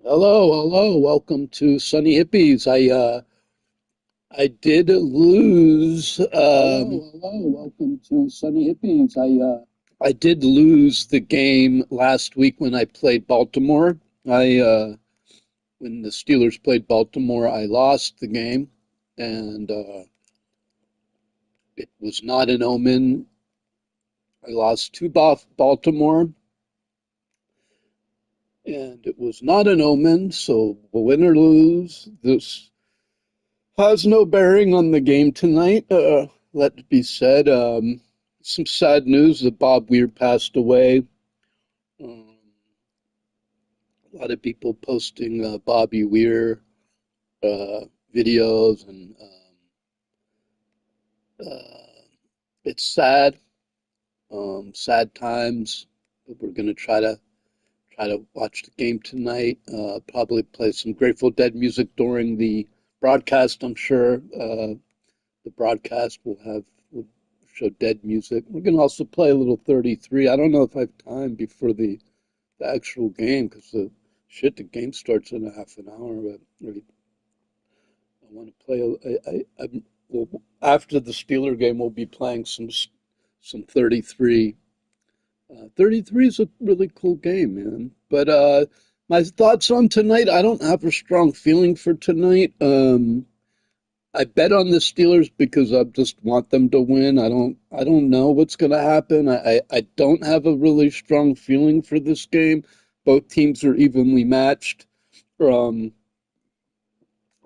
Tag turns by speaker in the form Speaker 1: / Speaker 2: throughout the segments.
Speaker 1: Hello. Welcome to Sunny Hippies. I did lose. Welcome to Sunny Hippies. I did lose the game last week when I played Baltimore. When the Steelers played Baltimore, I lost the game, and it was not an omen. I lost to Baltimore, and it was not an omen. So win or lose, this has no bearing on the game tonight. Let it be said. Some sad news that Bob Weir passed away. Um, a lot of people posting Bobby Weir uh, videos, and it's sad. Sad times. But we're gonna try to watch the game tonight. Probably play some Grateful Dead music during the broadcast. I'm sure. The broadcast will show Dead music. We're gonna also play a little 33. I don't know if I have time before the actual game because the game starts in a half an hour. But I want to play. Well, after the Steeler game, we'll be playing some 33. 33 is a really cool game, man. But my thoughts on tonight, I don't have a strong feeling for tonight. I bet on the Steelers because I just want them to win. I don't know what's going to happen. I don't have a really strong feeling for this game. Both teams are evenly matched. Um,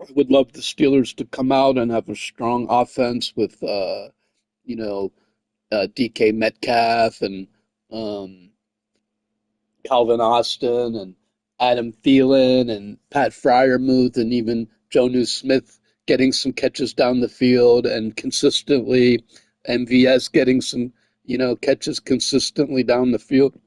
Speaker 1: I would love the Steelers to come out and have a strong offense with you know, DK Metcalf and um, Calvin Austin and Adam Thielen and Pat Fryermuth and even Jonnu Smith getting some catches down the field and consistently MVS getting some, catches consistently down the field.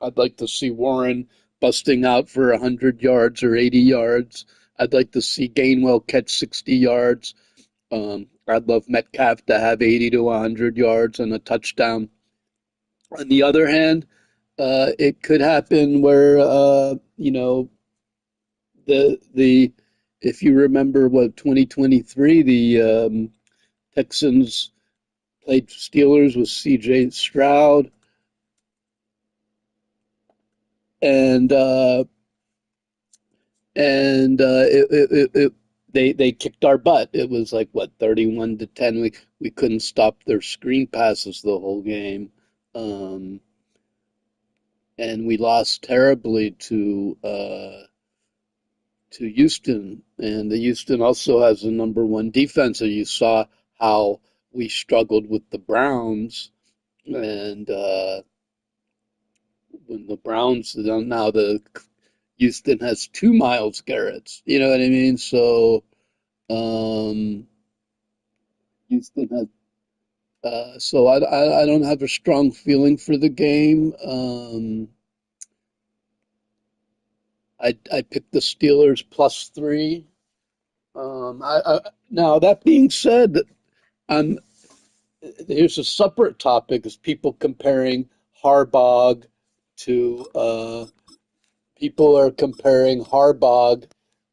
Speaker 1: I'd like to see Warren busting out for 100 yards or 80 yards. I'd like to see Gainwell catch 60 yards. I'd love Metcalf to have 80 to 100 yards and a touchdown. On the other hand, it could happen where the if you remember what 2023 the Texans played Steelers with C.J. Stroud and they kicked our butt. It was like what 31-10. We couldn't stop their screen passes the whole game. Um, and we lost terribly to Houston, and the Houston also has the number one defense. And you saw how we struggled with the Browns, and when the Browns now the Houston has two Miles Garrett's. You know what I mean? So um, Houston has. So I don't have a strong feeling for the game. I picked the Steelers +3. Now that being said, I'm here's a separate topic: is people comparing Harbaugh to people are comparing Harbaugh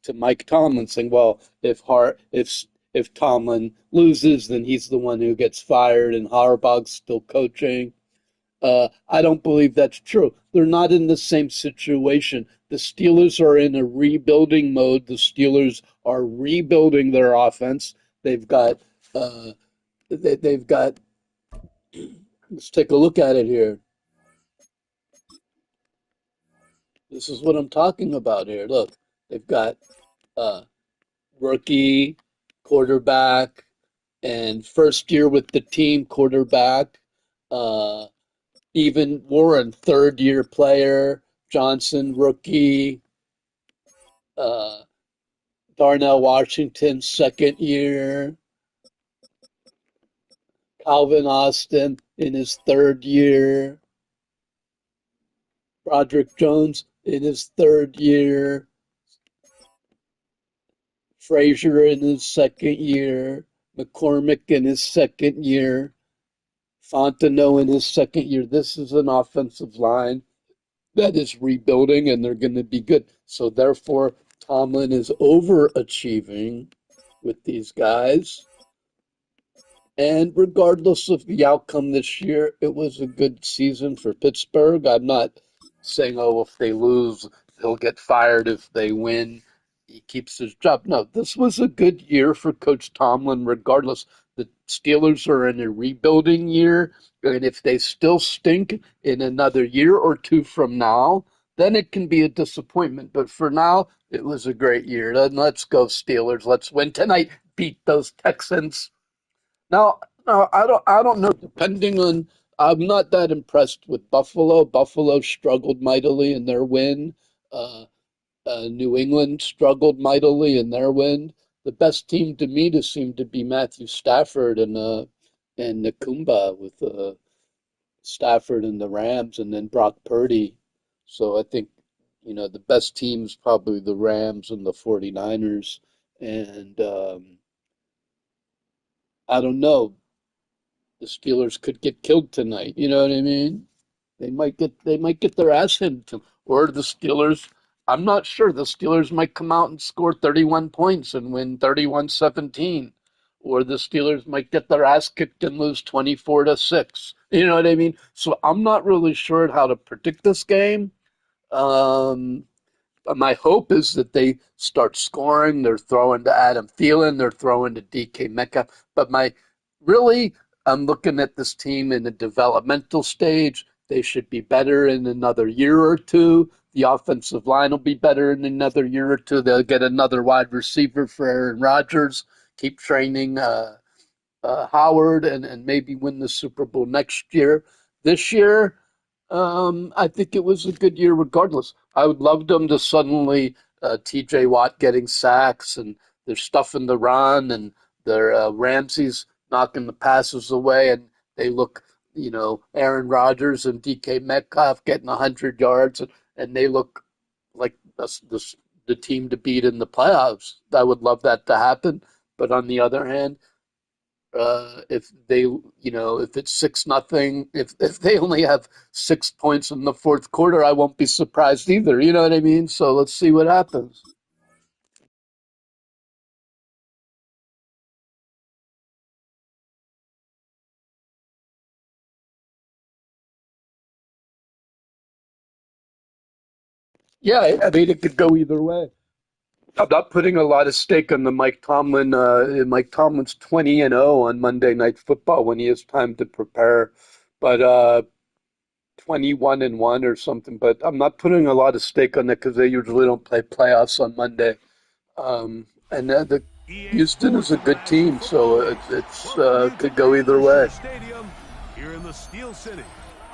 Speaker 1: to Mike Tomlin, saying, "Well, if Tomlin loses, then he's the one who gets fired, and Harbaugh's still coaching." I don't believe that's true. They're not in the same situation. The Steelers are in a rebuilding mode. The Steelers are rebuilding their offense. They've got uh, they've got. Let's take a look at it here. This is what I'm talking about here. Look, they've got uh, rookie quarterback and first year with the team quarterback. Uh, Even Warren, third year player. Johnson, rookie. Uh, Darnell Washington, second year. Calvin Austin in his third year. Broderick Jones in his third year. Frazier in his second year. McCormick in his second year. Fontenot in his second year. This is an offensive line that is rebuilding and they're going to be good. So therefore, Tomlin is overachieving with these guys. And regardless of the outcome this year, it was a good season for Pittsburgh. I'm not saying, oh, if they lose, he'll get fired. If they win, he keeps his job. No, this was a good year for Coach Tomlin, regardless. The Steelers are in a rebuilding year, and if they still stink in another year or two from now, then it can be a disappointment. But for now, it was a great year. Then let's go Steelers. Let's win tonight. Beat those Texans. Now, no, I don't know. Depending on, I'm not that impressed with Buffalo. Buffalo struggled mightily in their win. Uh, New England struggled mightily in their win. The best team to me to seem to be Matthew Stafford and Nakumba with Stafford and the Rams, and then Brock Purdy. So I think the best team's probably the Rams and the 49ers. And I don't know. The Steelers could get killed tonight. You know what I mean? They might get their ass handed to them. Or the Steelers, I'm not sure. The Steelers might come out and score 31 points and win 31-17. Or the Steelers might get their ass kicked and lose 24-6. You know what I mean? So I'm not really sure how to predict this game. Um, my hope is that they start scoring. They're throwing to Adam Thielen. They're throwing to DK Metcalf. But really, I'm looking at this team in a developmental stage. They should be better in another year or two. The offensive line will be better in another year or two. They'll get another wide receiver for Aaron Rodgers. Keep training Howard and maybe win the Super Bowl next year. This year, I think it was a good year regardless. I would love them to suddenly TJ Watt getting sacks and they're stuffing the run and their Ramsey's knocking the passes away and they look, Aaron Rodgers and DK Metcalf getting 100 yards and they look like the team to beat in the playoffs. I would love that to happen. But on the other hand, if if it's 6-0, if they only have 6 points in the fourth quarter, I won't be surprised either. You know what I mean? So let's see what happens. Yeah, I mean it could go either way. I'm not putting a lot of stake on the Mike Tomlin. Mike Tomlin's 20-0 on Monday Night Football when he has time to prepare, but 21-1 or something. But I'm not putting a lot of stake on it because they usually don't play playoffs on Monday. And the Houston is a good team, so it's could go either way.
Speaker 2: Here in the Steel City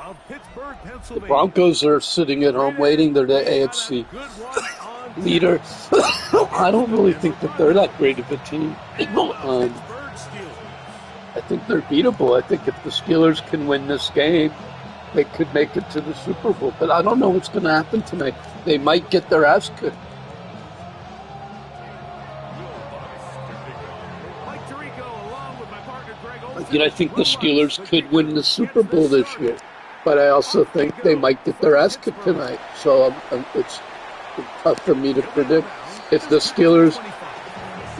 Speaker 2: of Pittsburgh,
Speaker 1: The
Speaker 2: Pennsylvania.
Speaker 1: Broncos are sitting at home waiting. They're the AFC leader. I don't really think that they're that great of a team. I think they're beatable. I think if the Steelers can win this game, they could make it to the Super Bowl. But I don't know what's going to happen tonight. They might get their ass kicked. I think the Steelers could win the Super Bowl this year, but I also think they might get their ass kicked tonight. So it's tough for me to predict. If the Steelers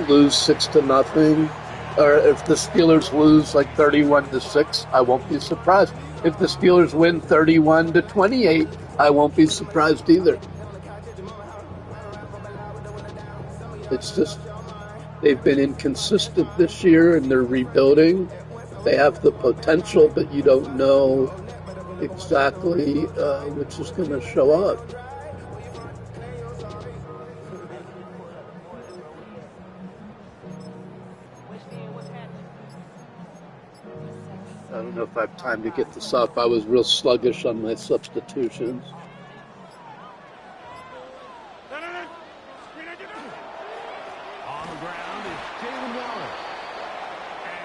Speaker 1: lose 6-0, or if the Steelers lose like 31-6, I won't be surprised. If the Steelers win 31-28, I won't be surprised either. It's just they've been inconsistent this year and they're rebuilding. They have the potential, but you don't know exactly which is going to show up. I don't know if I have time to get this up. I was real sluggish on my substitutions.
Speaker 2: On the ground is Jalen Waller.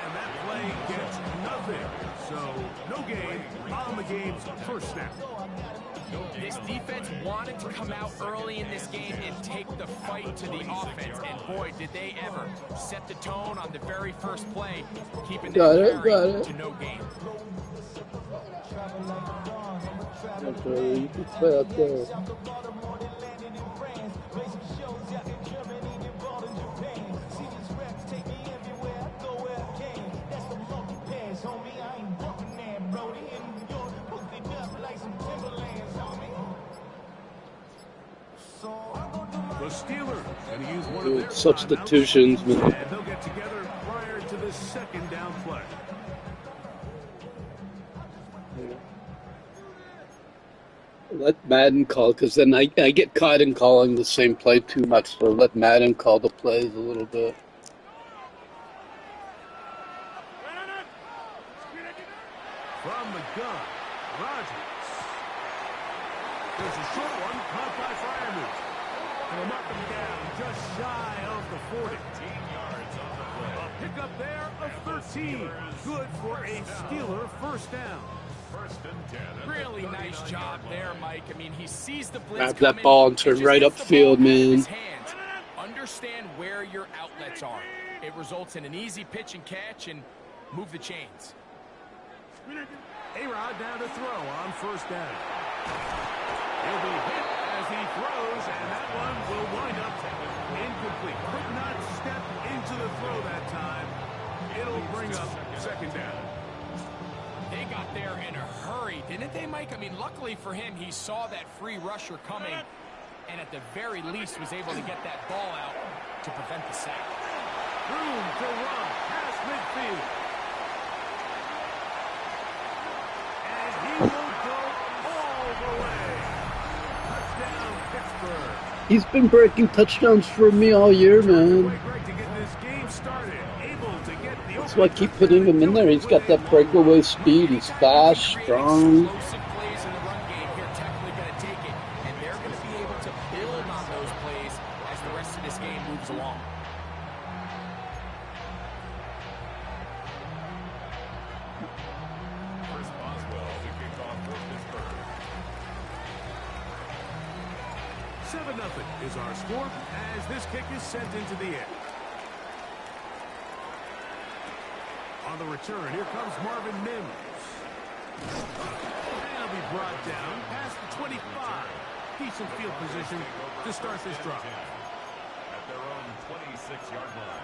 Speaker 2: And that play gets nothing. So no gain on the game's first snap.
Speaker 3: This defense wanted to come out early in this game and take the fight to the offense. And boy, did they ever set the tone on the very first play, keeping them carried to no gain.
Speaker 1: Okay, you can play out there.
Speaker 2: The Steelers going to use one of
Speaker 1: Doing
Speaker 2: their timeouts,
Speaker 1: substitutions, man.
Speaker 2: and they'll get together prior to the second down play.
Speaker 1: Let Madden call, because then I get caught in calling the same play too much. So let Madden call the plays a little bit.
Speaker 2: From the gun, Rodgers. There's a short one caught by Fryermuth. And a mark him down just shy of the 40. A pickup there of 13. Good for a Steeler first down.
Speaker 3: Really nice job there, Mike. I mean, he sees the blitz
Speaker 1: Grab that
Speaker 3: coming
Speaker 1: ball and
Speaker 3: and
Speaker 1: turn
Speaker 3: just
Speaker 1: right
Speaker 3: gets the
Speaker 1: upfield,
Speaker 3: ball out of his
Speaker 1: man.
Speaker 3: hands. Understand where your outlets are. It results in an easy pitch and catch and move the chains.
Speaker 2: A-Rod down to throw on first down. He'll be hit as he throws, and that one will wind up incomplete. Could not step into the throw that time. It'll bring up second down.
Speaker 3: They got there in a hurry, didn't they, Mike? I mean, luckily for him, he saw that free rusher coming, and at the very least was able to get that ball out to prevent the sack.
Speaker 2: Room to run past midfield. And he will go all the way. Touchdown, Pittsburgh.
Speaker 1: He's been breaking touchdowns for me all year, man.
Speaker 2: Great to get this game started. Able to get the
Speaker 1: That's why I keep putting him in there. He's got that breakaway speed. He's fast, strong.
Speaker 3: Explosive plays in the run game here, technically going to take it, and they're going to be able to build on those plays as the rest of this game moves along.
Speaker 2: Chris Boswell to kick off for Pittsburgh. 7-0 is our score as this kick is sent into the air. On the return, here comes Marvin Mims. And he'll be brought down past the 25. Decent field position to start this drive. At their own 26-yard line.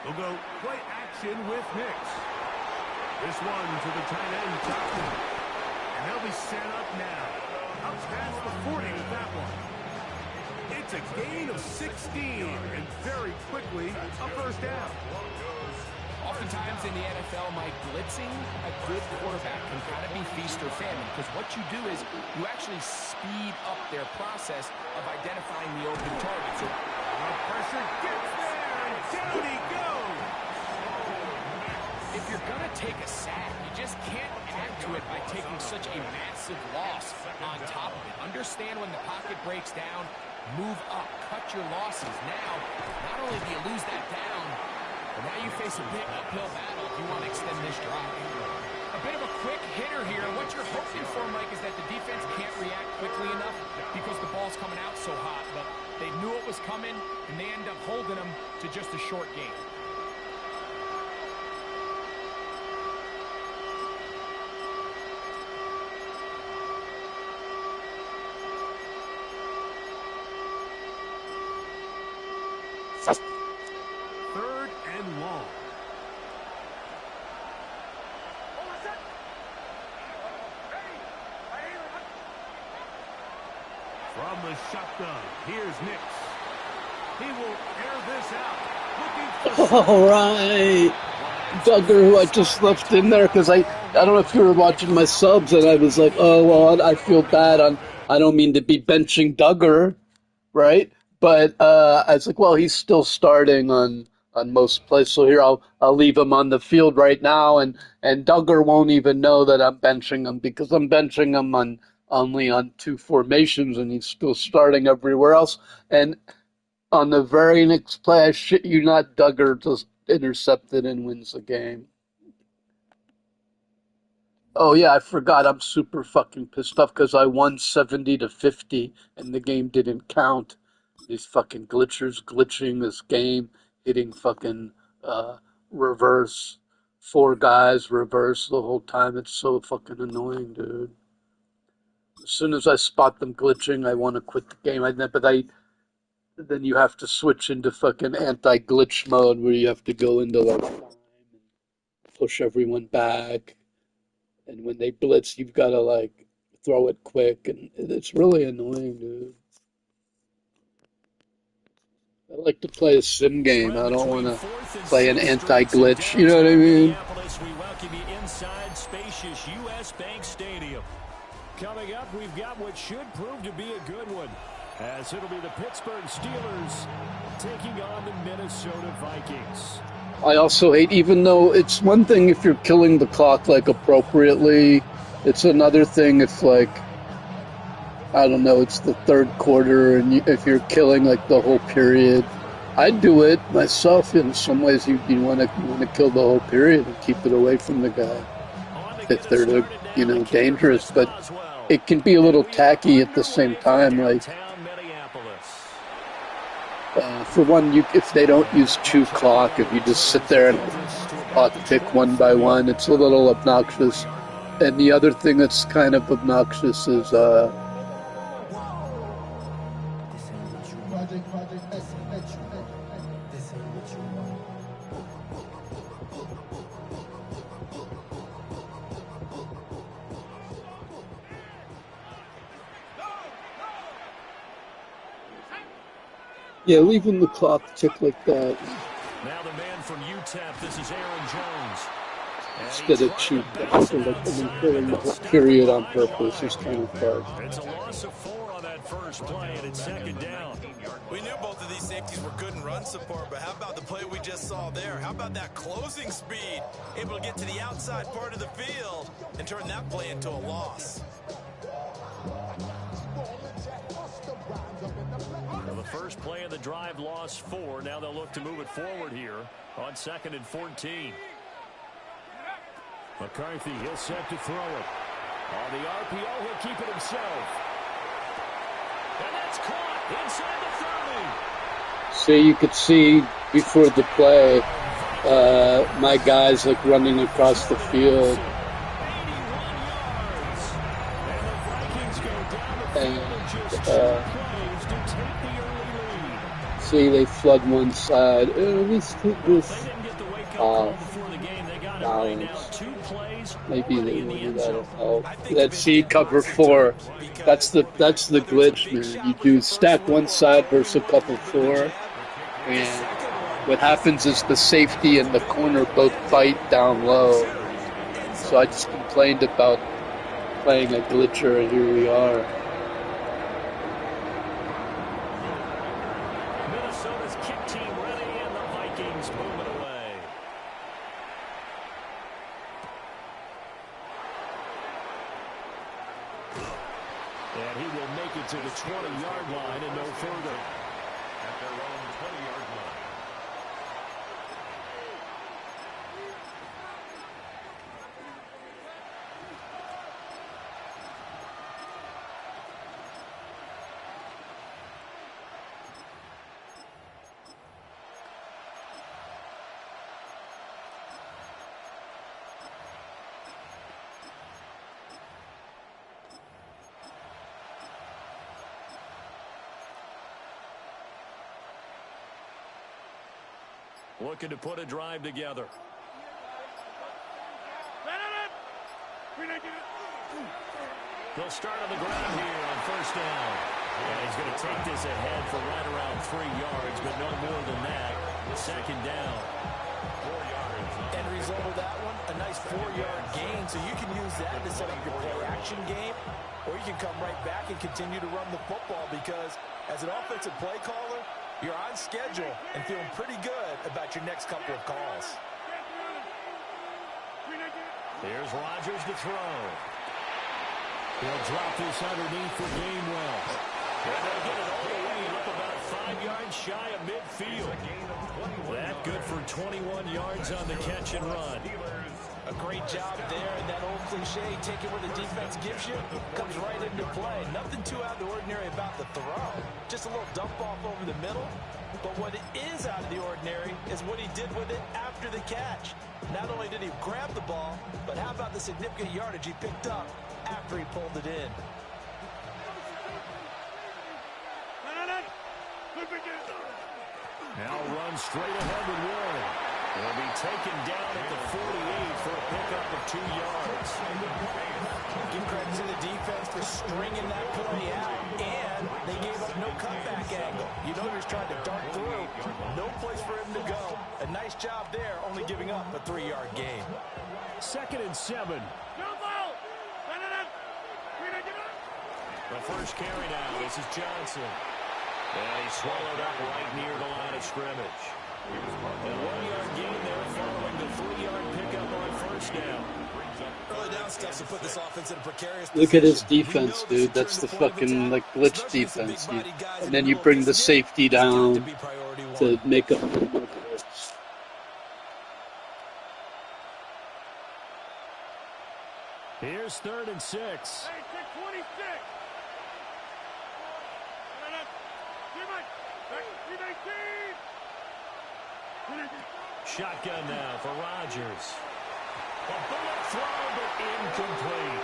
Speaker 2: We'll go play action with Hicks. This one to the tight end, Tuckman. And they'll be set up now. Up past the 40 with that one. It's a gain of 16, and very quickly a first down.
Speaker 3: Oftentimes in the NFL, Mike, blitzing a good quarterback can kind of be feast or famine, because what you do is you actually speed up their process of identifying the open target. So
Speaker 2: Pressure gets there, and down he goes.
Speaker 3: if you're going to take a sack, you just can't add to it by taking such a massive loss on top of it. Understand when the pocket breaks down, move up, cut your losses. Now, not only do you lose that down, but now you face a big uphill battle if you want to extend this drive. A bit of a quick hitter here. What you're hoping for, Mike, is that the defense can't react quickly enough because the ball's coming out so hot. But they knew it was coming, and they end up holding them to just a short game.
Speaker 2: Third and long. From the shotgun, here's Nix. He will air this out. Looking for
Speaker 1: All right. Duggar, who I just left in there because I don't know if you were watching my subs, and I was like, oh, well, I feel bad. I don't mean to be benching Duggar, right? But I was like, well, he's still starting on most plays, so here I'll leave him on the field right now, and Duggar won't even know that I'm benching him because I'm benching him on only on two formations, and he's still starting everywhere else. And on the very next play, I shit you not, Duggar just intercepted and wins the game. Oh yeah, I forgot. I'm super fucking pissed off because I won 70-50 and the game didn't count. These fucking glitchers glitching this game, hitting fucking uh reverse, four guys reverse the whole time. It's so fucking annoying, dude. As soon as I spot them glitching, I want to quit the game. But then you have to switch into fucking anti-glitch mode where you have to go into like time and push everyone back. And when they blitz, you've got to like throw it quick, and it's really annoying, dude. I like to play a sim game. I
Speaker 2: Spread
Speaker 1: don't want
Speaker 2: between
Speaker 1: to
Speaker 2: 4th and
Speaker 1: play an
Speaker 2: 6th streets in
Speaker 1: anti-glitch. You know what I
Speaker 2: downtown
Speaker 1: mean?
Speaker 2: Minneapolis. We welcome you inside spacious U.S. Bank Stadium. Coming up, we've got what should prove to be a good one, as it'll be the Pittsburgh Steelers taking on the Minnesota Vikings.
Speaker 1: I also hate, even though it's one thing if you're killing the clock like appropriately, it's another thing if like I don't know, it's the third quarter and if you're killing like the whole period. I'd do it myself in some ways. You want to kill the whole period and keep it away from the guy if they're dangerous. But it can be a little tacky at the same time. Like for one, if they don't use chew clock, if you just sit there and clock tick one by one, it's a little obnoxious. And the other thing that's kind of obnoxious is yeah, leaving the clock tick like that.
Speaker 2: Now the man from UTEP, this is Aaron Jones.
Speaker 1: Instead of cheap, killing the whole period on purpose is kind of hard.
Speaker 2: It's a loss of 4 on that first play, and it's 2nd down.
Speaker 4: We knew both of these safeties were good in run support, but how about the play we just saw there? How about that closing speed? Able to get to the outside part of the field and turn that play into a loss.
Speaker 2: Well, the first play of the drive lost 4. Now they'll look to move it forward here on 2nd and 14. McCarthy, he'll set to throw it. On the RPO, he'll keep it himself. And that's caught inside the 30.
Speaker 1: So you could see before the play, my guys like running across the field. And see, they flood one side. This balance. Maybe that'll help. Let's see, cover 4. That's the glitch, man. You do stack one side versus a cover 4, and what happens is the safety and the corner both bite down low. So I just complained about playing a glitcher, and here we are.
Speaker 2: Minnesota's kick team ready, and the Vikings moving away. And he will make it to the 20-yard line and no further. At their own 20-yard line. Looking to put a drive together. They'll start on the ground here on 1st down. And he's going to take this ahead for right around 3 yards, but no more than that. 2nd down. 4 yards.
Speaker 4: End result of that one, a nice 4-yard gain. So you can use that to set up your play-action game, or you can come right back and continue to run the football because as an offensive play caller, you're on schedule and feeling pretty good about your next couple of calls.
Speaker 2: Here's Rodgers to throw. He'll drop this underneath for Gainwell. And they'll get it all the way up about 5 yards shy of midfield. That good for 21 yards on the catch and run.
Speaker 4: A great job there, and that old cliche, taking what the defense gives you, comes right into play. Nothing too out of the ordinary about the throw. Just a little dump off over the middle. But what is out of the ordinary is what he did with it after the catch. Not only did he grab the ball, but how about the significant yardage he picked up after he pulled it in.
Speaker 2: Now run straight ahead with Warren. He'll be taken down at the 48 for a pickup of 2 yards.
Speaker 4: Give credit to the defense for stringing that play out, and they gave up no cutback angle. You know they're trying to dart through. No place for him to go. A nice job there, only giving up a 3-yard gain.
Speaker 2: 2nd and 7. The first carry now. This is Johnson. And he's swallowed up right near the line of scrimmage. A 1-yard gain there following the 3-yard pickup on first down.
Speaker 4: Early down stuff to put this offense in a precarious
Speaker 1: Look at his
Speaker 4: position.
Speaker 1: defense, dude. That's the fucking, like, glitch defense. And then you bring the safety down to make up the numbers.
Speaker 2: Here's 3rd and 6. Shotgun now for Rodgers. A bullet throw, but incomplete.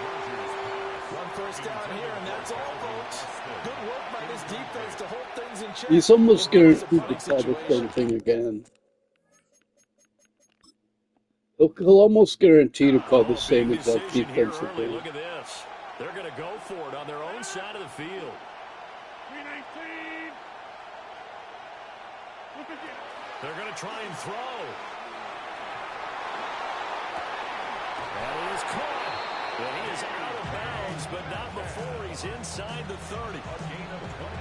Speaker 4: One first down here, and that's all, folks. Good work by this defense to hold things in check.
Speaker 1: He's almost guaranteed to call the same thing again. He'll almost guarantee to call the same exact defensive thing.
Speaker 2: Look at this. They're going to go for it on their own side of the field. They're going to try and throw. And he is caught. And he is out of bounds, but not before he's inside the 30.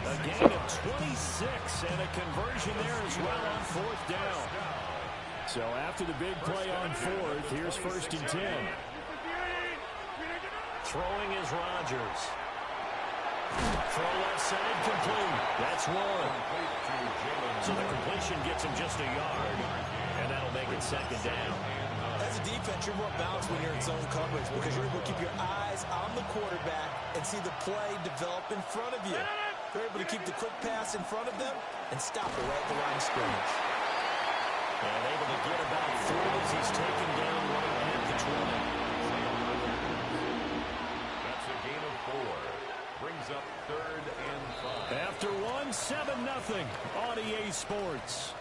Speaker 2: A gain of 26 and a conversion there as well on 4th down. So after the big play on 4th, here's 1st and 10. Throwing is Rodgers. Throw left side complete. That's 1. So the completion gets him just a yard, and that'll make it 2nd down.
Speaker 4: As a defense, you're more balanced when you're in zone coverage because you're able to keep your eyes on the quarterback and see the play develop in front of you. You're able to keep the quick pass in front of them and stop it right at the line of scrimmage.
Speaker 2: And able to get about 3 as he's taken down right at the 20.
Speaker 5: That's a gain of 4. Brings up 3rd and 5.
Speaker 2: After 1, 7-0 on EA Sports.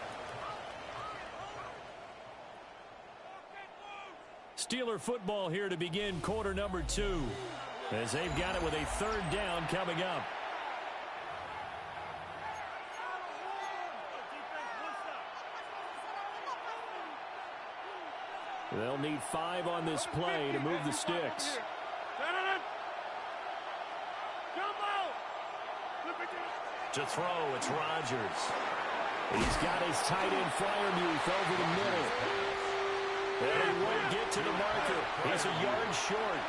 Speaker 2: Steeler football here to begin quarter number 2, as they've got it with a 3rd down coming up. They'll need 5 on this play to move the sticks. To throw, it's Rodgers. He's got his tight end Fryermuth over the middle. And he won't get to the marker. He's a yard short.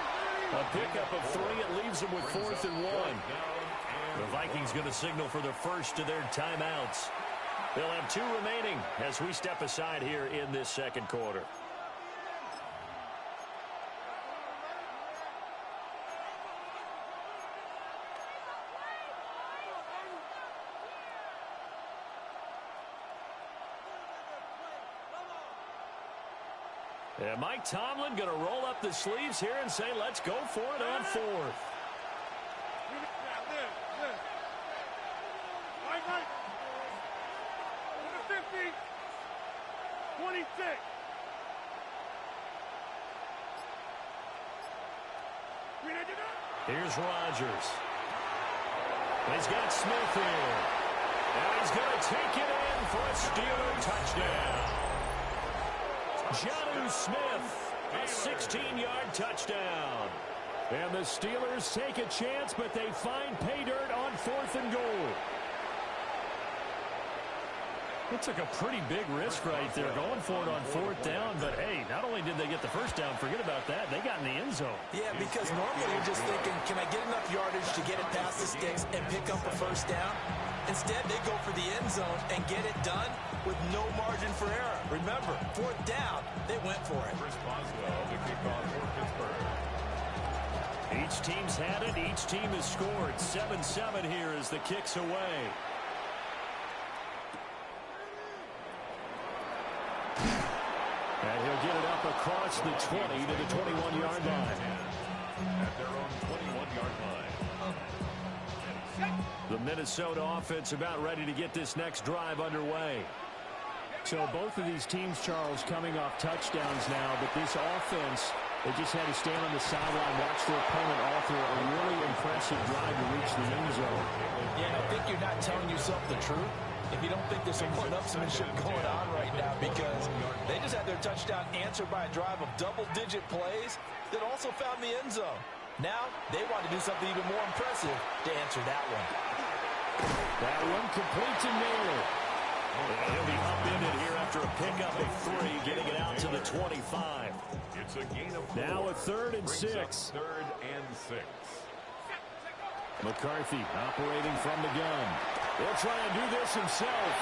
Speaker 2: A pickup of 3. It leaves him with 4th and 1. The Vikings going to signal for the first of their timeouts. They'll have 2 remaining as we step aside here in this 2nd quarter. And Mike Tomlin going to roll up the sleeves here and say, let's go for it on 4th. Here's Rodgers. He's got Smith here. And he's going to take it in for a Steeler touchdown. Jonnu Smith, a 16-yard touchdown. And the Steelers take a chance, but they find pay dirt on 4th and goal. It took a pretty big risk right there going for it on 4th down. But, hey, not only did they get the first down, forget about that, they got in the end zone.
Speaker 4: Yeah, because normally you're just thinking, can I get enough yardage to get it past the sticks and pick up a first down? Instead, they go for the end zone and get it done with no margin for error. Remember, fourth down, they went for it.
Speaker 5: Chris Boswell, the kickoff for Pittsburgh.
Speaker 2: Each team's had it. Each team has scored. 7-7 here as the kick's away. And he'll get it up across the 20 to the 21-yard line.
Speaker 5: At their own 21-yard line.
Speaker 2: The Minnesota offense about ready to get this next drive underway.
Speaker 6: So both of these teams, Charles, coming off touchdowns now, but this offense, they just had to stand on the sideline, watch their opponent offer a really impressive drive to reach the end zone.
Speaker 4: Yeah, I think you're not telling yourself the truth if you don't think there's some one-upsmanship going on right now, because they just had their touchdown answered by a drive of double-digit plays that also found the end zone. Now, they want to do something even more impressive to answer that one.
Speaker 2: That one complete to Naylor. And he'll be upended here after a pickup of 3, getting it out to the 25.
Speaker 5: It's a gain of 4.
Speaker 2: Now a 3rd and 6.
Speaker 5: 3rd and 6.
Speaker 2: McCarthy operating from the gun. He'll try and do this himself.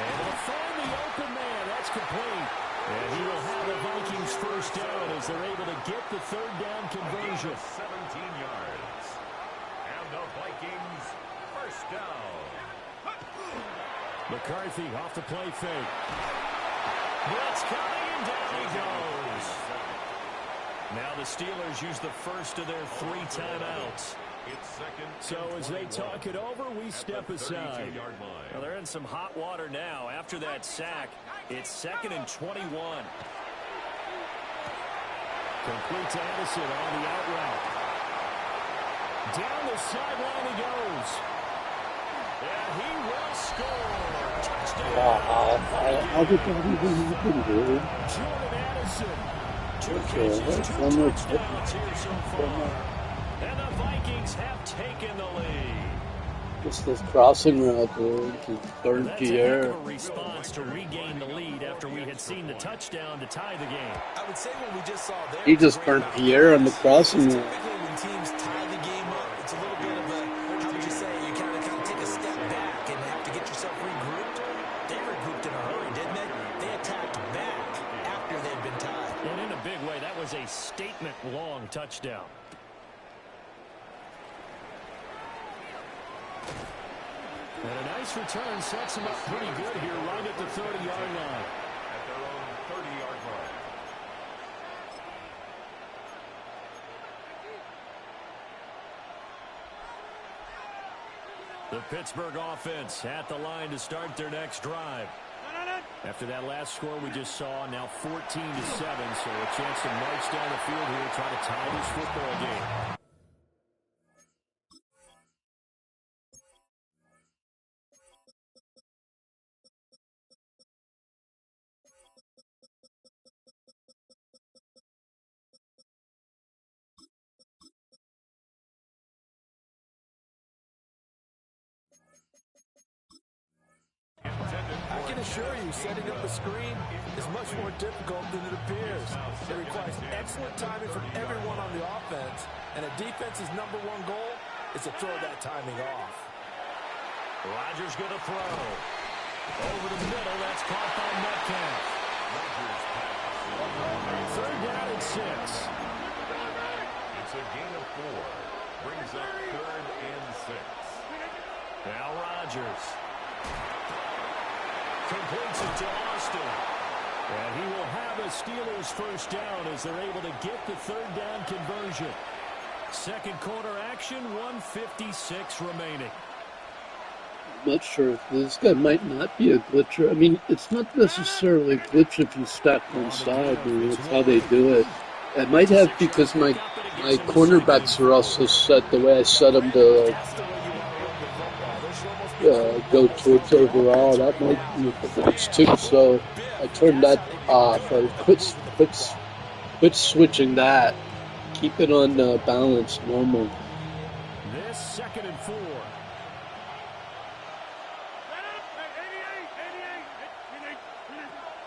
Speaker 2: And he'll find the open man. That's complete. And he will have the Vikings first down as they're able to get the 3rd down conversion.
Speaker 5: 17 yards. And the Vikings first down.
Speaker 2: McCarthy off the play fake. Blitz coming and down he goes. Now the Steelers use the first of their 3 timeouts.
Speaker 5: It's second.
Speaker 2: So as they talk it over, we step aside. Well, they're in some hot water now. After that sack, it's 2nd and 21. Complete to Addison on the out route. Down the sideline he goes. And he will score. Touchdown.
Speaker 1: How did that even happen, dude?
Speaker 2: Jordan Addison. 2
Speaker 1: Okay,
Speaker 2: catches, 2
Speaker 1: one more
Speaker 2: touchdowns here so far. And the Vikings have taken the lead.
Speaker 1: Just this crossing route, dude. Third
Speaker 2: That's a heck
Speaker 1: Pierre.
Speaker 2: of a response to regain the lead after we had seen the touchdown to tie the game.
Speaker 4: I would say what we just saw there.
Speaker 1: He just burnt Pierre on the crossing route.
Speaker 4: Typically, when teams tie the game up, it's a little bit of a, how would you say, you kind of take a step back and have to get yourself regrouped. They regrouped in a hurry, didn't they? They attacked back after they'd been tied.
Speaker 2: And in a big way, that was a statement-long touchdown. And a nice return sets him up pretty good here right at the 30-yard line.
Speaker 5: At their own 30-yard line.
Speaker 2: The Pittsburgh offense at the line to start their next drive. After that last score we just saw, now 14-7, so a chance to march down the field here, try to tie this football game.
Speaker 4: I can assure you, setting up a screen is much more difficult than it appears. It requires excellent timing from everyone on the offense, and a defense's #1 goal is to throw that timing off.
Speaker 2: Rodgers going to throw. Over the middle, that's caught by Metcalf. 3rd down and 6.
Speaker 5: It's a gain of 4. Brings up 3rd and 6.
Speaker 2: Now Rodgers. Completes it to Austin. And he will have a Steelers first down as they're able to get the 3rd down conversion. Second quarter action, 1:56 remaining.
Speaker 1: I'm not sure if this guy might not be a glitcher. I mean, it's not necessarily a glitch if you stack one side. I mean, it's how they do it. I might have because my cornerbacks are also set the way I set them to go towards overall. That might be the difference too. So I turned that off. I quit switching that. Keep it on balance, normal.
Speaker 2: This 2nd and 4.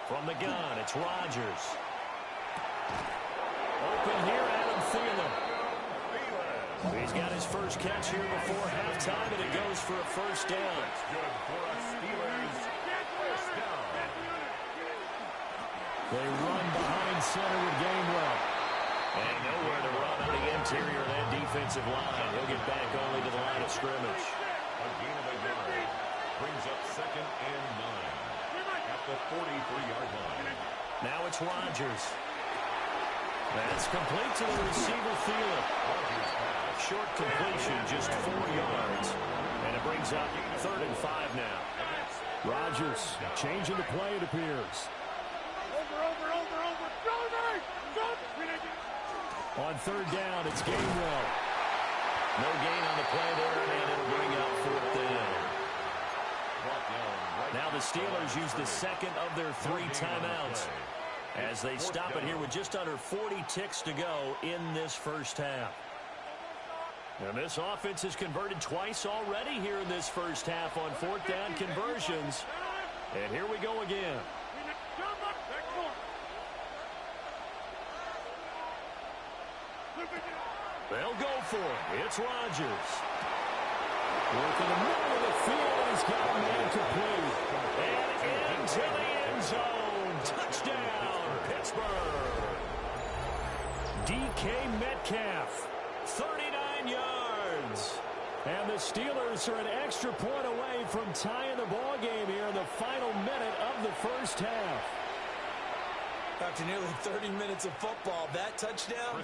Speaker 2: From the gun, it's Rodgers. Open here, Adam Thielen. He's got his first catch here before halftime, and it goes for a first down.
Speaker 5: Good for a Steelers first down.
Speaker 6: They run behind center with Gainwell.
Speaker 7: And nowhere to run on the interior of that defensive line. He'll get back only to the line of scrimmage.
Speaker 5: A gain of a yard. Brings up 2nd and 9 at the 43-yard line.
Speaker 6: Now it's Rodgers. That's complete to the receiver, Thielen. Short completion, just 4 yards. And it brings up 3rd and 5 now. Rodgers changing the play, it appears. On 3rd down, it's Gainwell.
Speaker 7: No gain on the play there, and it'll bring out 4th down.
Speaker 6: Now the Steelers use the second of their 3 timeouts as they stop it here with just under 40 ticks to go in this first half. And this offense has converted twice already here in this first half on 4th down conversions. And here we go again. They'll go for it. It's Rodgers. Working the middle of the field. He's got a man complete. And into the end zone. Touchdown, Pittsburgh. DK Metcalf, 39 yards. And the Steelers are an extra point away from tying the ball game here in the final minute of the first half.
Speaker 4: After nearly 30 minutes of football, that touchdown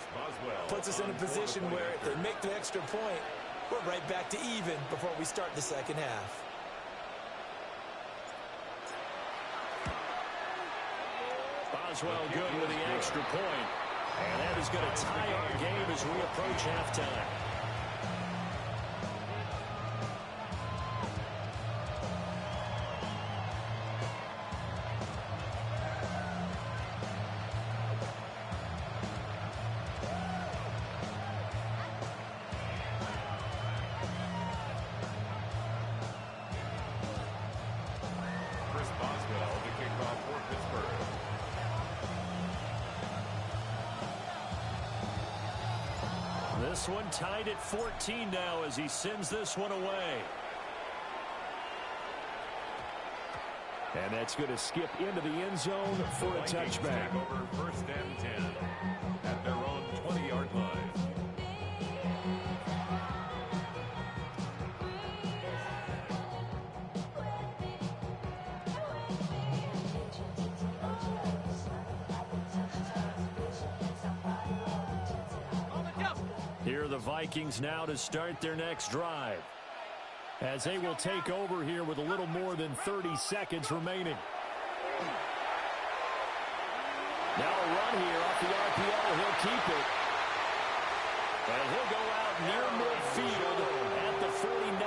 Speaker 4: puts us in a position where if they make the extra point, we're right back to even before we start the second half.
Speaker 6: Boswell good with the extra point. And that is going to tie our game as we approach halftime. This one tied at 14 now as he sends this one away. And that's going to skip into the end zone for a touchback.
Speaker 5: Over 1st and 10 at their own 20-yard line.
Speaker 6: Here are the Vikings now to start their next drive, as they will take over here with a little more than 30 seconds remaining. Now a run here off the RPO. He'll keep it. And he'll go out near midfield at the 49.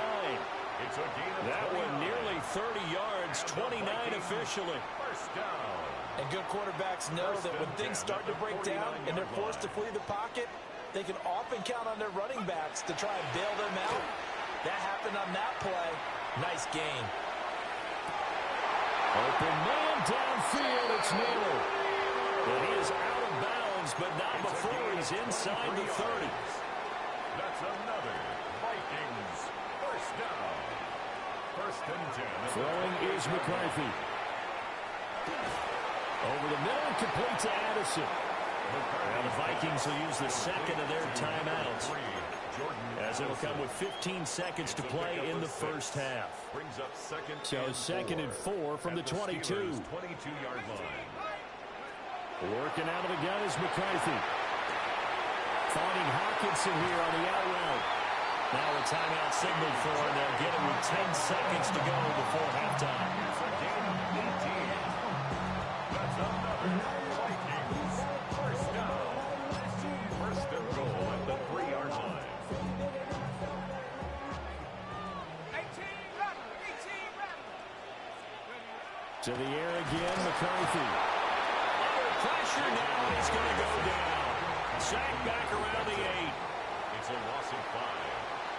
Speaker 6: That one nearly 30 yards, 29 officially.
Speaker 5: First down.
Speaker 4: And good quarterbacks know that when things start to break down and they're forced to flee the pocket, they can often count on their running backs to try and bail them out. That happened on that play. Nice gain.
Speaker 6: Open man downfield. It's Naylor. And he is out of bounds, but not before he's inside the 30.
Speaker 5: That's another Vikings first down. 1st and 10.
Speaker 6: Throwing is McCarthy. Over the middle, complete to Addison. Now the Vikings will use the second of their timeouts, as it will come with 15 seconds to play in the first half. So 2nd and 4 from the 22.
Speaker 5: 22-yard line.
Speaker 6: Working out of the gun is McCarthy. Finding Hawkinson here on the out route. Now a timeout signal for him. They'll get it with 10 seconds to go before halftime.
Speaker 5: That's another Vikings first down. 1st and goal at the 3-yard line.
Speaker 6: To the air again, McCarthy. Under pressure now, he's going to go down. Sack back around the 8.
Speaker 5: It's a loss of 5.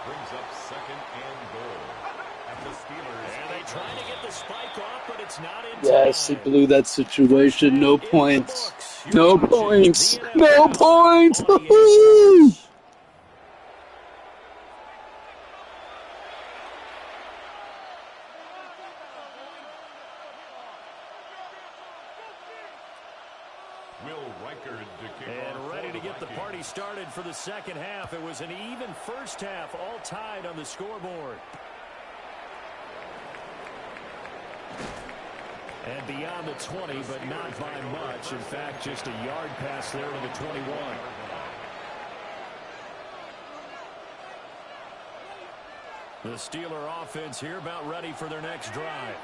Speaker 5: Brings up 2nd and goal at the Steelers.
Speaker 6: And they try to get the spike off, but it's not in time.
Speaker 1: Yes, he blew that situation. No points. No points. No points. Woo-hoo!
Speaker 6: And ready to get the party started for the second half. It was an even first half, all tied on the scoreboard. And beyond the 20, but not by much. In fact, just a yard pass there to the 21. The Steeler offense here about ready for their next drive.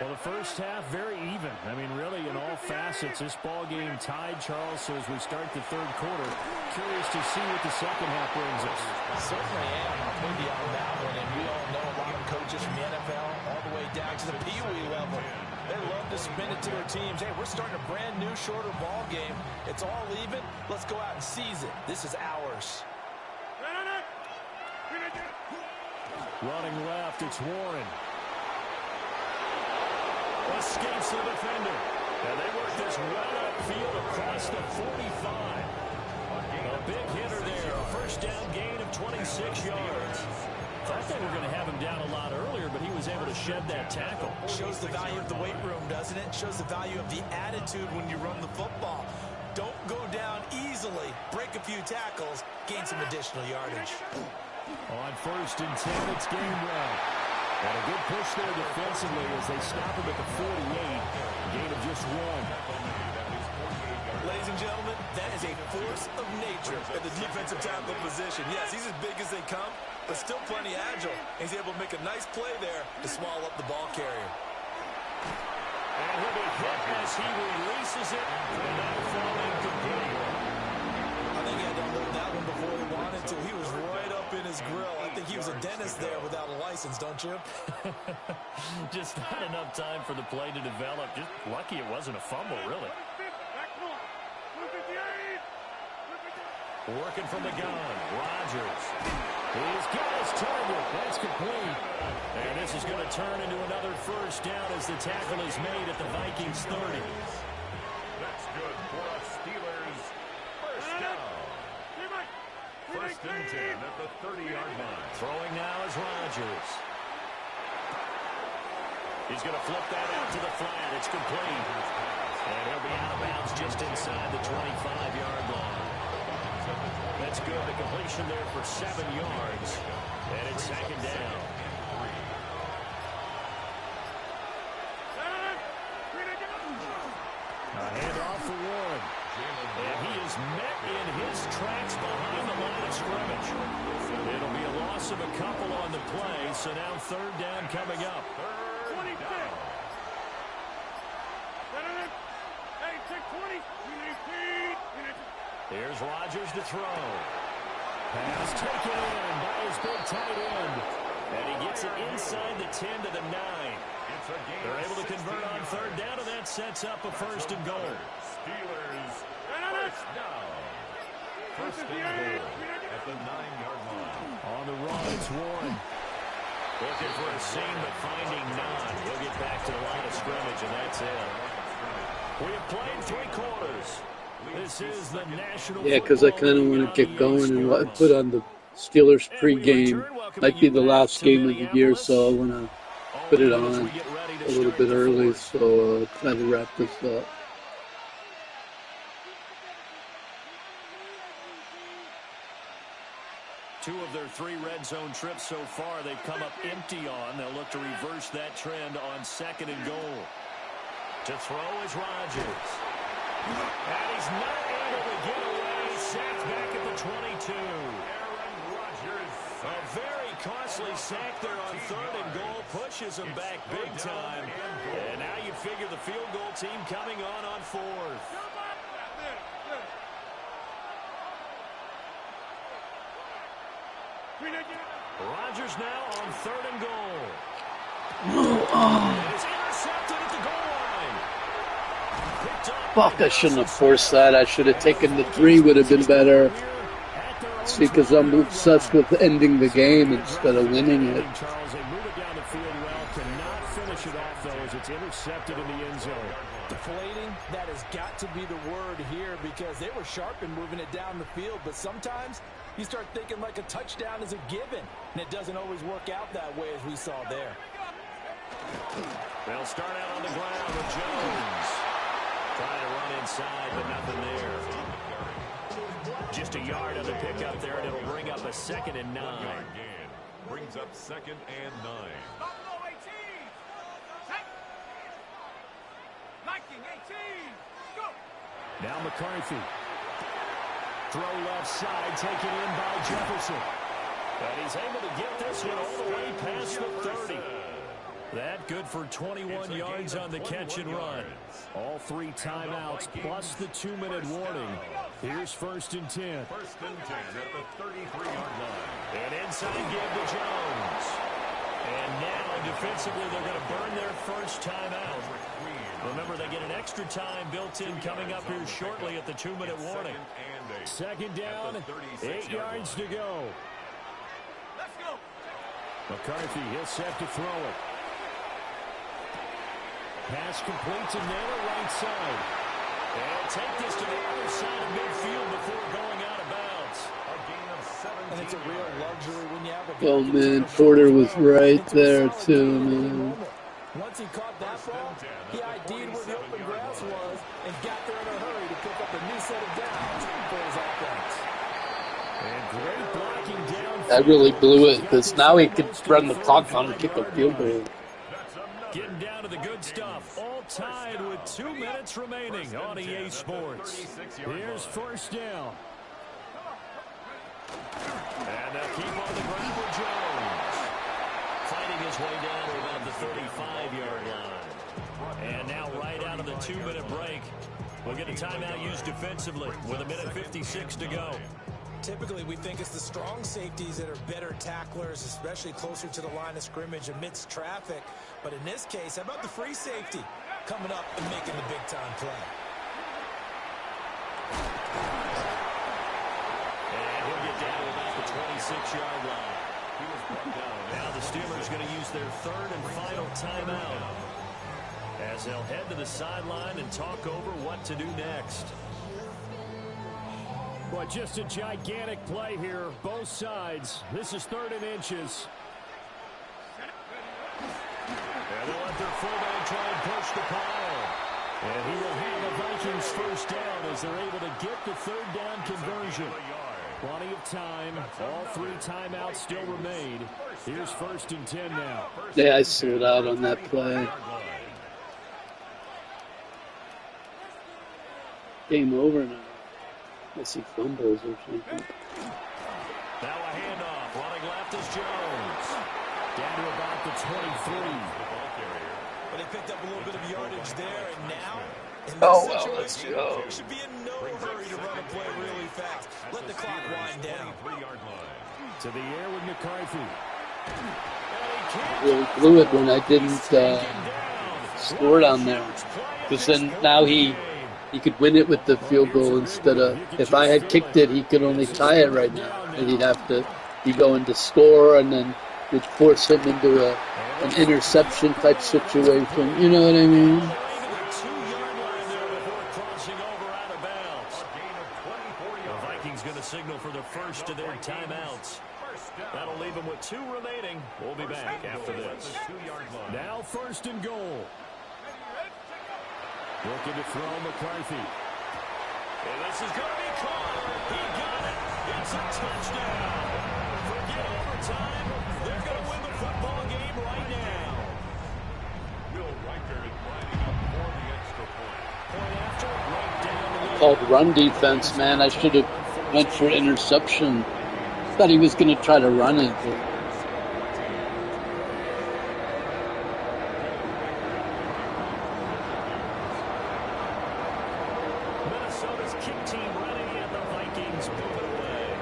Speaker 6: Well, the first half, very even. I mean, really, in all facets, this ball game tied, Charles. So as we start the third quarter, curious to see what the second half brings us.
Speaker 4: Certainly am. I'm with you on that one. And we all know a lot of coaches from the NFL all the way down to the Pee Wee level. They love to spin it to their teams. Hey, we're starting a brand new, shorter ball game. It's all even. Let's go out and seize it. This is ours.
Speaker 6: Running left, it's Warren. Escapes the defender. And they work this right upfield across the 45. A big hitter there. A first down gain of 26 yards. Thought they were going to have him down a lot earlier, but he was able to shed that tackle.
Speaker 4: Shows the value of the weight room, doesn't it? Shows the value of the attitude when you run the football. Don't go down easily. Break a few tackles. Gain some additional yardage.
Speaker 6: On 1st and 10, it's game one. And a good push there defensively as they stop him at the 48. Gain of just 1.
Speaker 4: Ladies and gentlemen, that is a force of nature at the defensive tackle position. Yes, he's as big as they come, but still plenty agile. He's able to make a nice play there to swallow up the ball carrier.
Speaker 6: And he'll be hit as he releases it. And that'll fall incomplete.
Speaker 4: I think he had to hold that one before he wanted to. He was right up in his grill. I think he was a dentist there without a license, don't you?
Speaker 6: Just not enough time for the play to develop. Just lucky it wasn't a fumble, really. Working from the gun, Rodgers. He's got his target. That's complete. And this is going to turn into another first down as the tackle is made at the Vikings 30.
Speaker 5: That's good for us Steelers. First down. First and 10 at the 30-yard line.
Speaker 6: Throwing now is Rodgers. He's going to flip that out to the flat. It's complete. And he'll be out of bounds just inside the 25-yard line. That's good. The completion there for 7 yards. And it's second down. A handoff for Warren. And he is met in his tracks behind the line of scrimmage. It'll be a loss of a couple on the play. So now third down coming up. Here's Rodgers to throw. Pass taken in by his big tight end. And he gets it inside the 10 to the 9. They're able to convert on third down, and that sets up a first and goal.
Speaker 5: Steelers first down. First and goal at the 9-yard line.
Speaker 6: On the run, it's Warren. Looking for a seam, but finding none. He'll get back to the line of scrimmage, and that's it. We have played 3 quarters. This is the National
Speaker 1: Yeah, because I kind of want to get going and put on the Steelers pregame. Might be the last game of the year, so I want to put it on a little bit early, so try to wrap this up.
Speaker 6: Two of their 3 red zone trips so far, they've come up empty on. They'll look to reverse that trend on second and goal. To throw is Rodgers. And he's not able to get away. Sacked back at the 22.
Speaker 5: Aaron Rodgers.
Speaker 6: A very costly sack there on third and goal. Pushes him back big time. And now you figure the field goal team coming on fourth. Rodgers now on third and goal. It is intercepted at the goal line.
Speaker 1: Fuck, I shouldn't have forced that. I should have taken the 3, would have been better. See, because I'm obsessed with ending the game instead of winning it.
Speaker 6: Charles, they move it down the field well. Cannot finish it off, though, as it's intercepted in the end zone.
Speaker 4: Deflating, that has got to be the word here because they were sharp in moving it down the field, but sometimes you start thinking like a touchdown is a given, and it doesn't always work out that way as we saw there.
Speaker 6: They'll start out on the ground with Jones. Trying to run
Speaker 7: inside, but nothing there. Just a yard on the pickup there, and it'll bring up a 2nd and 9.
Speaker 5: Brings up 2nd and 9.
Speaker 6: Now McCarthy. Throw left side, taken in by Jefferson. And he's able to get this one all the way past the 30. That good for 21 yards on the catch and run. All 3 timeouts plus the 2-minute warning. Here's 1st and 10.
Speaker 5: 1st and 10 at the 33-yard line.
Speaker 7: An inside give to Jones. And now defensively they're going to burn their first timeout. Remember, they get an extra time built in coming up here shortly at the 2-minute warning.
Speaker 6: 2nd down, 8 yards to go.
Speaker 2: Let's go.
Speaker 6: McCarthy, he'll set to throw it. Pass complete to Naylor, right side.
Speaker 7: And take this to the other side of midfield before going out of bounds.
Speaker 5: A gain of 17.
Speaker 4: And it's a real luxury when you have a
Speaker 1: Oh man, Porter was right there too, man.
Speaker 4: Once he caught that ball, he ID'd where the open grass was and got there in a hurry to pick up a new set of downs for his offense.
Speaker 6: And great blocking down.
Speaker 1: That really blew it because now he could run the clock on and kick a field goal.
Speaker 7: Getting down to the good stuff. All tied with 2 minutes remaining on EA Sports.
Speaker 6: Here's 1st down.
Speaker 7: And they'll keep on the ground with Jones. Fighting his way down to about the 35-yard line. And now right out of the 2-minute break, we'll get a timeout used defensively with 1:56 to go.
Speaker 4: Typically, we think it's the strong safeties that are better tacklers, especially closer to the line of scrimmage amidst traffic. But in this case, how about the free safety coming up and making the big-time play?
Speaker 7: And he'll get down to about the 26-yard line. He was brought down. Now the Steelers going to use their 3rd and final timeout as they'll head to the sideline and talk over what to do next.
Speaker 6: Well, just a gigantic play here, both sides. This is 3rd and inches.
Speaker 7: And they'll let their fullback try and push the pile.
Speaker 6: And he will have the Vikings 1st down as they're able to get the 3rd down conversion. Plenty of time. All 3 timeouts still remain. Here's 1st and 10 now.
Speaker 1: Yeah, I sold out on that play. Game over now. Unless he fumbles or something.
Speaker 7: Now a handoff. Running left is Jones.
Speaker 6: Down to about the 23.
Speaker 4: But they picked up a little bit of yardage there, and now in this
Speaker 1: well, let's
Speaker 4: situation,
Speaker 1: go.
Speaker 4: you should be in no hurry to run a play really fast. Let the clock wind down.
Speaker 6: To the air with McCarthy.
Speaker 1: Really blew it when I didn't score down there. Because then now he could win it with the field goal instead of, if I had kicked it, he could only tie it right now. And he'd have to be going to score, and then would force him into an interception type situation. You know what I mean?
Speaker 7: The Vikings going to signal for the first of their timeouts. That'll leave them with 2 remaining. We'll be back after this.
Speaker 6: Now 1st and goal. Looking to throw McCarthy.
Speaker 7: And this is going to be caught. He got it. It's a touchdown. Forget overtime. They're going to win the football game right now.
Speaker 5: Will Riker is lining up for the extra point.
Speaker 7: Point after, right down the
Speaker 1: Called run defense, man. I should have went for interception. Thought he was going to try to run it. But
Speaker 7: Minnesota's kick team ready, and the Vikings move it away.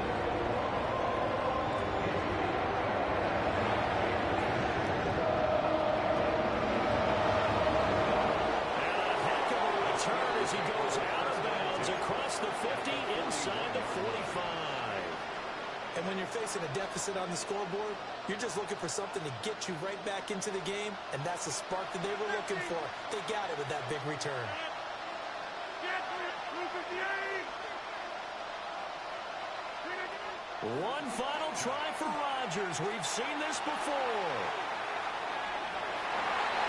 Speaker 7: And a heck of a return as he goes out of bounds across the 50, inside the 45.
Speaker 4: And when you're facing a deficit on the scoreboard, you're just looking for something to get you right back into the game, and that's the spark that they were looking for. They got it with that big return.
Speaker 7: One final try for Rodgers. We've seen this before.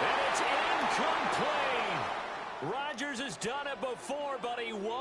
Speaker 7: And it's incomplete. Rodgers has done it before, but he won't.